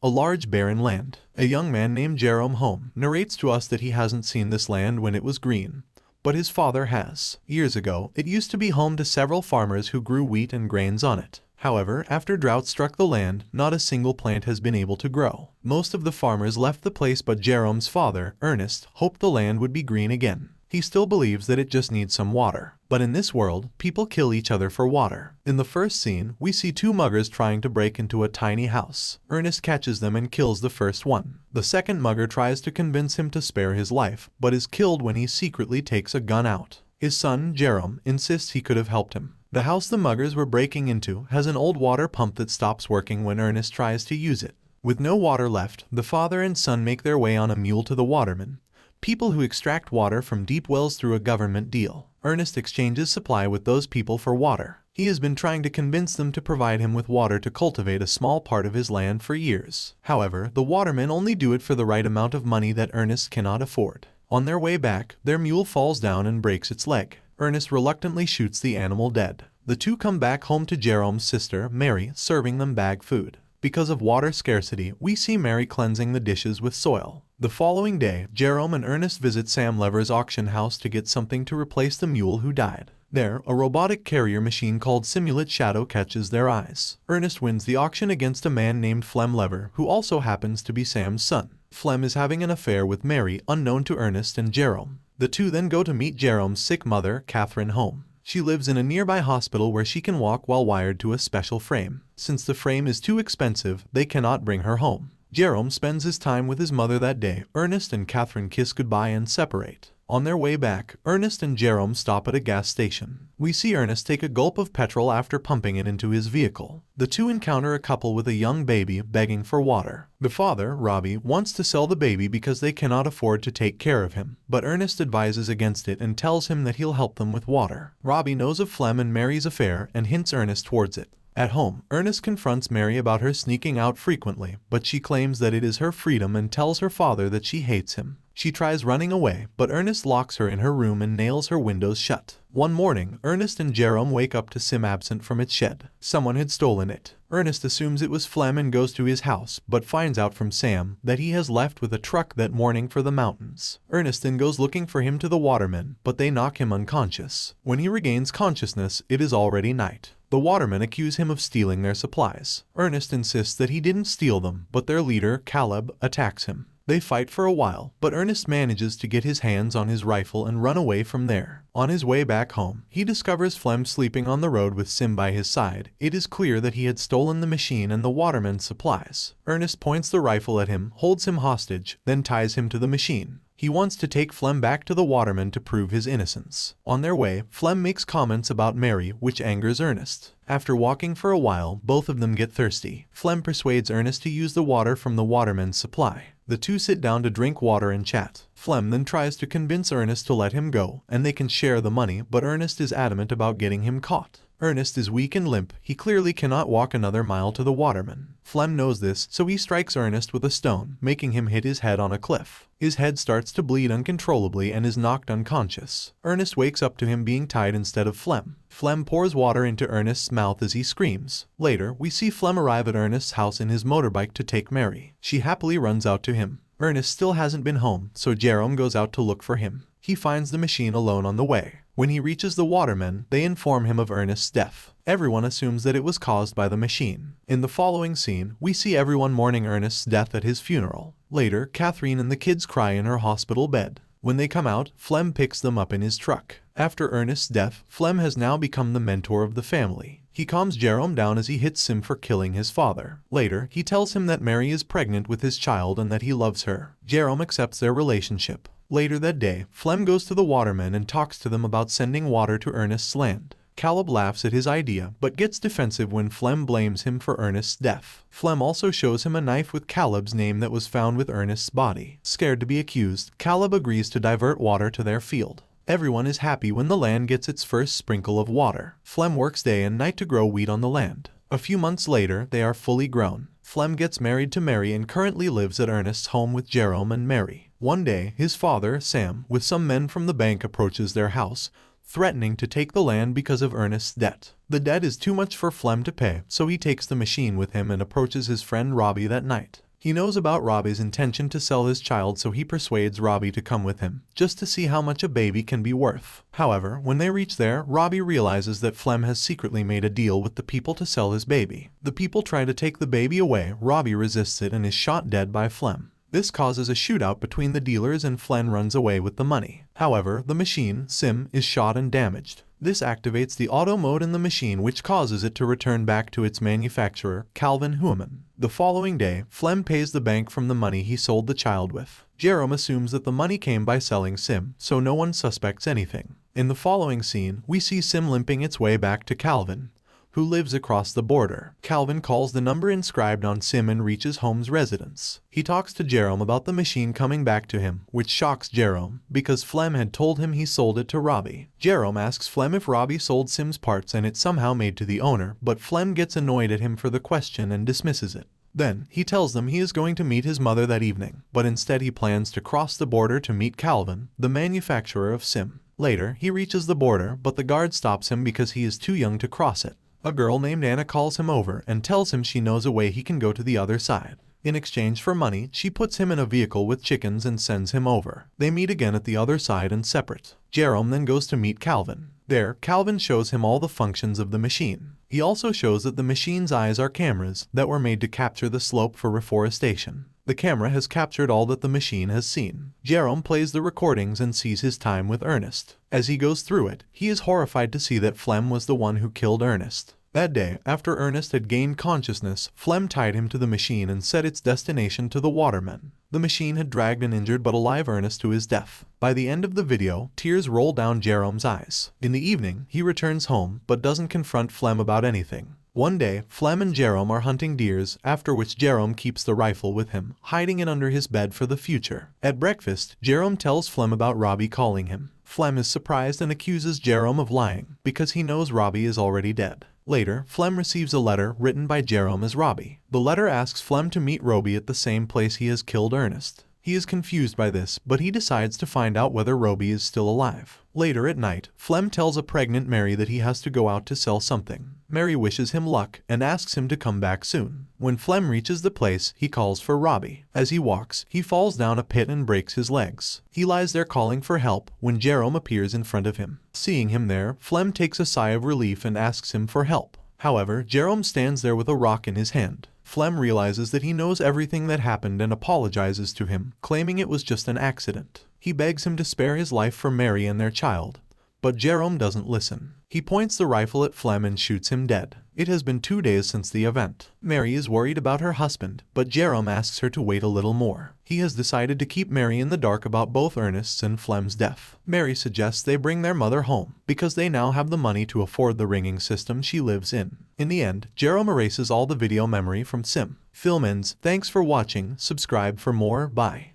A large barren land. A young man named Jerome Home narrates to us that he hasn't seen this land when it was green, but his father has. Years ago, it used to be home to several farmers who grew wheat and grains on it. However, after drought struck the land, not a single plant has been able to grow. Most of the farmers left the place, but Jerome's father, Ernest, hoped the land would be green again. He still believes that it just needs some water. But in this world, people kill each other for water. In the first scene, we see two muggers trying to break into a tiny house. Ernest catches them and kills the first one. The second mugger tries to convince him to spare his life, but is killed when he secretly takes a gun out. His son, Jerome, insists he could have helped him. The house the muggers were breaking into has an old water pump that stops working when Ernest tries to use it. With no water left, the father and son make their way on a mule to the watermen, people who extract water from deep wells through a government deal. Ernest exchanges supply with those people for water. He has been trying to convince them to provide him with water to cultivate a small part of his land for years. However, the watermen only do it for the right amount of money that Ernest cannot afford. On their way back, their mule falls down and breaks its leg. Ernest reluctantly shoots the animal dead. The two come back home to Jerome's sister, Mary, serving them bag food. Because of water scarcity, we see Mary cleansing the dishes with soil. The following day, Jerome and Ernest visit Sam Lever's auction house to get something to replace the mule who died. There, a robotic carrier machine called Simulate Shadow catches their eyes. Ernest wins the auction against a man named Flem Lever, who also happens to be Sam's son. Flem is having an affair with Mary, unknown to Ernest and Jerome. The two then go to meet Jerome's sick mother, Catherine, home. She lives in a nearby hospital where she can walk while wired to a special frame. Since the frame is too expensive, they cannot bring her home. Jerome spends his time with his mother that day. Ernest and Catherine kiss goodbye and separate. On their way back, Ernest and Jerome stop at a gas station. We see Ernest take a gulp of petrol after pumping it into his vehicle. The two encounter a couple with a young baby begging for water. The father, Robbie, wants to sell the baby because they cannot afford to take care of him, but Ernest advises against it and tells him that he'll help them with water. Robbie knows of Flem and Mary's affair and hints Ernest towards it. At home, Ernest confronts Mary about her sneaking out frequently, but she claims that it is her freedom and tells her father that she hates him. She tries running away, but Ernest locks her in her room and nails her windows shut. One morning, Ernest and Jerome wake up to Sim absent from its shed. Someone had stolen it. Ernest assumes it was Flem and goes to his house, but finds out from Sam that he has left with a truck that morning for the mountains. Ernest then goes looking for him to the watermen, but they knock him unconscious. When he regains consciousness, it is already night. The watermen accuse him of stealing their supplies. Ernest insists that he didn't steal them, but their leader, Caleb, attacks him. They fight for a while, but Ernest manages to get his hands on his rifle and run away from there. On his way back home, he discovers Flem sleeping on the road with Sim by his side. It is clear that he had stolen the machine and the waterman's supplies. Ernest points the rifle at him, holds him hostage, then ties him to the machine. He wants to take Flem back to the waterman to prove his innocence. On their way, Flem makes comments about Mary, which angers Ernest. After walking for a while, both of them get thirsty. Flem persuades Ernest to use the water from the waterman's supply. The two sit down to drink water and chat. Flem then tries to convince Ernest to let him go, and they can share the money, but Ernest is adamant about getting him caught. Ernest is weak and limp. He clearly cannot walk another mile to the waterman. Flem knows this, so he strikes Ernest with a stone, making him hit his head on a cliff. His head starts to bleed uncontrollably and is knocked unconscious. Ernest wakes up to him being tied instead of Flem. Flem pours water into Ernest's mouth as he screams. Later, we see Flem arrive at Ernest's house in his motorbike to take Mary. She happily runs out to him. Ernest still hasn't been home, so Jerome goes out to look for him. He finds the machine alone on the way. When he reaches the watermen, they inform him of Ernest's death. Everyone assumes that it was caused by the machine. In the following scene, we see everyone mourning Ernest's death at his funeral. Later, Catherine and the kids cry in her hospital bed. When they come out, Flem picks them up in his truck. After Ernest's death, Flem has now become the mentor of the family. He calms Jerome down as he hits Sim for killing his father. Later, he tells him that Mary is pregnant with his child and that he loves her. Jerome accepts their relationship. Later that day, Flem goes to the watermen and talks to them about sending water to Ernest's land. Caleb laughs at his idea, but gets defensive when Flem blames him for Ernest's death. Flem also shows him a knife with Caleb's name that was found with Ernest's body. Scared to be accused, Caleb agrees to divert water to their field. Everyone is happy when the land gets its first sprinkle of water. Flem works day and night to grow wheat on the land. A few months later, they are fully grown. Flem gets married to Mary and currently lives at Ernest's home with Jerome and Mary. One day, his father, Sam, with some men from the bank approaches their house, threatening to take the land because of Ernest's debt. The debt is too much for Flem to pay, so he takes the machine with him and approaches his friend Robbie that night. He knows about Robbie's intention to sell his child, so he persuades Robbie to come with him, just to see how much a baby can be worth. However, when they reach there, Robbie realizes that Flem has secretly made a deal with the people to sell his baby. The people try to take the baby away, Robbie resists it and is shot dead by Flem. This causes a shootout between the dealers and Flem runs away with the money. However, the machine, Sim, is shot and damaged. This activates the auto mode in the machine, which causes it to return back to its manufacturer, Calvin Hueman. The following day, Flem pays the bank from the money he sold the child with. Jerome assumes that the money came by selling Sim, so no one suspects anything. In the following scene, we see Sim limping its way back to Calvin, who lives across the border. Calvin calls the number inscribed on Sim and reaches Holmes' residence. He talks to Jerome about the machine coming back to him, which shocks Jerome, because Flem had told him he sold it to Robbie. Jerome asks Flem if Robbie sold Sim's parts and it somehow made to the owner, but Flem gets annoyed at him for the question and dismisses it. Then, he tells them he is going to meet his mother that evening, but instead he plans to cross the border to meet Calvin, the manufacturer of Sim. Later, he reaches the border, but the guard stops him because he is too young to cross it. A girl named Anna calls him over and tells him she knows a way he can go to the other side. In exchange for money, she puts him in a vehicle with chickens and sends him over. They meet again at the other side and separate. Jerome then goes to meet Calvin. There, Calvin shows him all the functions of the machine. He also shows that the machine's eyes are cameras that were made to capture the slope for reforestation. The camera has captured all that the machine has seen. Jerome plays the recordings and sees his time with Ernest. As he goes through it, he is horrified to see that Flem was the one who killed Ernest. That day, after Ernest had gained consciousness, Flem tied him to the machine and set its destination to the watermen. The machine had dragged an injured but alive Ernest to his death. By the end of the video, tears roll down Jerome's eyes. In the evening, he returns home, but doesn't confront Flem about anything. One day, Flem and Jerome are hunting deers, after which Jerome keeps the rifle with him, hiding it under his bed for the future. At breakfast, Jerome tells Flem about Robbie calling him. Flem is surprised and accuses Jerome of lying, because he knows Robbie is already dead. Later, Flem receives a letter written by Jerome as Robbie. The letter asks Flem to meet Robbie at the same place he has killed Ernest. He is confused by this, but he decides to find out whether Robbie is still alive. Later at night, Flem tells a pregnant Mary that he has to go out to sell something. Mary wishes him luck and asks him to come back soon. When Flem reaches the place, he calls for Robbie. As he walks, he falls down a pit and breaks his legs. He lies there calling for help when Jerome appears in front of him. Seeing him there, Flem takes a sigh of relief and asks him for help. However, Jerome stands there with a rock in his hand. Flem realizes that he knows everything that happened and apologizes to him, claiming it was just an accident. He begs him to spare his life for Mary and their child, but Jerome doesn't listen. He points the rifle at Flem and shoots him dead. It has been 2 days since the event. Mary is worried about her husband, but Jerome asks her to wait a little more. He has decided to keep Mary in the dark about both Ernest's and Flem's death. Mary suggests they bring their mother home, because they now have the money to afford the ringing system she lives in. In the end, Jerome erases all the video memory from Sim. Film ends. Thanks for watching. Subscribe for more. Bye.